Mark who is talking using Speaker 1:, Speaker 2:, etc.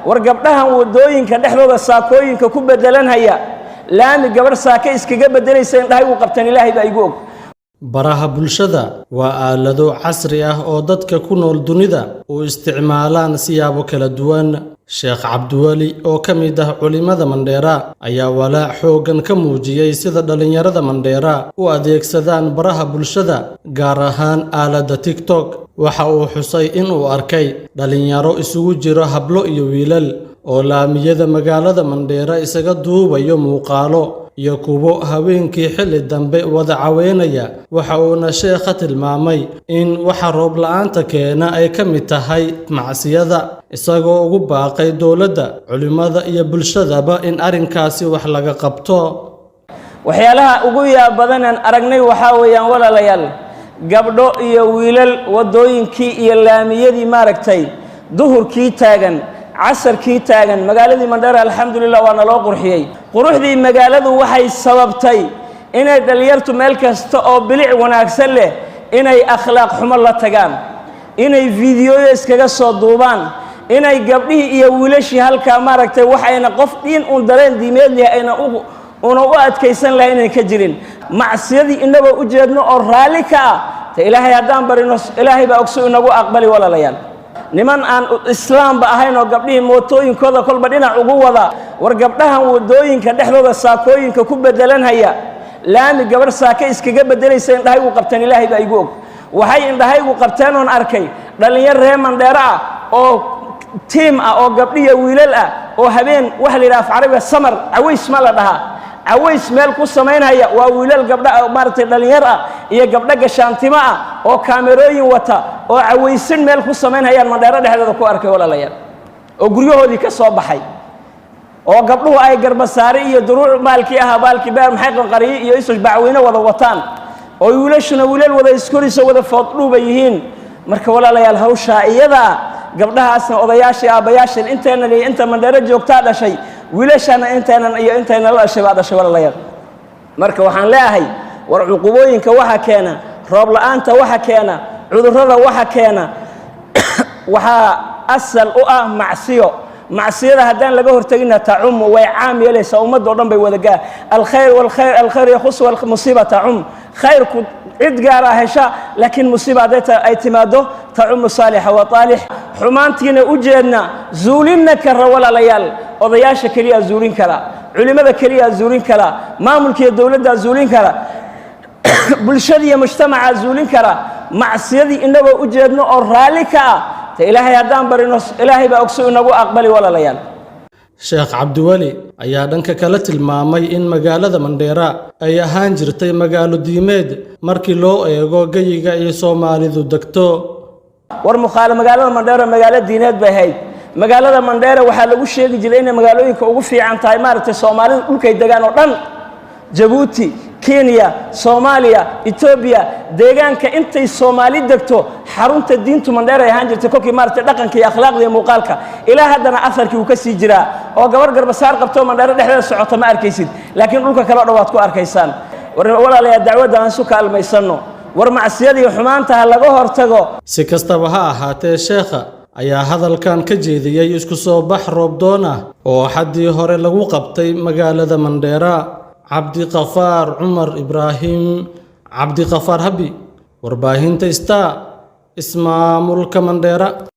Speaker 1: wargabdhahan wadooyinka dhexdooda saakooyinka ku bedelanaya laami gabar saaka iskaga bedelaysa indhahay uu qabtan ilaahay baa igu og.
Speaker 2: baraha bulshada waa aalado casri ah oo dadka ku nool dunida u isticmaalaan siyaabo kala duwan. Sheekh Cabdiwali oo ka mid ah culimada Mandheera ayaa walaac xoogan ka muujiyay sida dhalinyarada Mandheera u adeegsadaan baraha bulshada gaar ahaan aalada TikTok. Waxa uu xusay in uu arkay dhalinyaro isugu jiro hablo iyo wiilal oo laamiyada magaalada Mandheera isaga duubayo muuqaalo iyo kuwo haweenkii xilli dambe wada caweynaya. Waxa uuna sheekha tilmaamay in waxa roob la'aanta keena ay ka mid tahay macsiyada, isagoo ugu baaqay dowladda, culimada iyo bulshadaba in arrinkaasi wax laga qabto.
Speaker 1: waxyaalaha ugu yaab badan aan aragnay waxa weeyaan walaalayaal gabdho iyo wiilal wadooyinkii iyo laamiyadii maaragtay duhurkii taagan casarkii taagan magaaladii Mandheera alxamdulillah waa naloo qurxiyay. quruxdii magaaladu waxay sababtay inay dhalinyartu meel kasta oo bilic wanaagsan leh inay akhlaaq xumo la tagaan, inay fiidiyooyo iskaga soo duubaan, inay gabdhihii iyo wiilashii halkaa maaragtay waxayna qof dhiin un dareen diimeed leh ayna u adkaysan lahayn inay ka jirin macsiyadii inagoo u jeedno oo raalli ka ah ta ilaahay haddaan barino ilaahay baa ogso inagu aqbali walaalayaal. niman aan islaamba ahayn oo gabdhihii mootooyinkooda kolba dhinac ugu wada war gabdhahan wadooyinka dhexdooda saakooyinka ku bedelanaya laami gabar saaka iskaga bedelaysa indhahay uu qabtan ilaahay baa igu og. waxay indhahaygu qabteen oon arkay dhalinyar reer Mandheera ah oo tiim ah oo gabdhiyo wiilal ah oo habeen wax la yiraahdo Carabiga samar caways ma la dhahaa caways meel ku sameynaya waa wiilal gabdha maartay dhalinyar ah iyo gabdha gashaantimo ah oo kaamirooyin wata oo cawaysin meel ku sameynayaan Mandheera dhexdeeda ku arkay walaalayaal oo guryahoodii ka soo baxay oo gabdhuhu ay garbasaare iyo duruuc maalkii ah baalkii beer maxay qariyo iyo isu bacweyne wada wataan oo wiilashuna wiilal wada iskooriso wada foodhuuba yihiin. marka walaalayaal hawsha iyada gabdhahaasna odayaashii aabayaashii inteena iyo inta Mandheera joogtaa dhashay wiilashana inteena iyo inteena la dhashay baa dhashay walaalayaal. marka waxaan leeyahay war cuqubooyinka waxa keena roob la'aanta waxa keena cudurrada waxa keena waxa asal u ah macsiyo. macsiyada haddaan laga hortagina tacum way caam yeelaysaa ummadda oo dhan bay wada gaa alkhayr yakhus wal musiiba tacum khayrku cid gaar ah hesha laakiin musiibada ay timaado tacum saaliha wa taalih xumaantiina u jeedna zuulinna ka walaalayaal odayaasha kaliya zuulin kara culimada kaliya zuulin kara maamulka iyo dawladda zuulin kara bulshada iyo mujtamaca zuulin kara macsiyadii inagoo u jeedno oo raalli ka ah ta ilaahay haddaan barino ilaahay baa ogso inagu aqbali walaalayaal.
Speaker 2: Sheekh Cabdiwali ayaa dhanka kale tilmaamay in magaalada Mandheera ay ahaan jirtay magaalo diimeed markii loo eego gayiga iyo Soomaalidu degto.
Speaker 1: war magaalada Mandheera magaalo diineed bay ahayd. magaalada Mandheera waxaa lagu sheegi jiray in magaalooyinka ugu fiican tahay maaragtay Soomaalidu dhulkay degaan oo dhan Djibouti, Kenya, Soomaaliya, Ethiopia deegaanka intay Soomaali degto xarunta diintu Mandheera ay ahaan jirtay kolkii maaragtay dhaqanka iyo akhlaaqda iyo muuqaalka ilaa haddana afarkii uu ka sii jiraa oo gabar garbasaar qabto Mandheera dhexdeeda socota ma arkaysid laakiin dhulka kale oo dhawaad ku arkaysaan. war walaalayaal dacwada aan su kaalmaysanno war macsiyada iyo xumaanta laga hortago.
Speaker 2: si kastaba ha ahaatee sheekha ayaa hadalkan ka jeediyay isku soo bax roob doon ah oo xaddii hore lagu qabtay magaalada Mandheera. Cabdiqafaar Cumar Ibraahim Cabdiqafaar Habi warbaahinta Star ismaamulka Mandheera.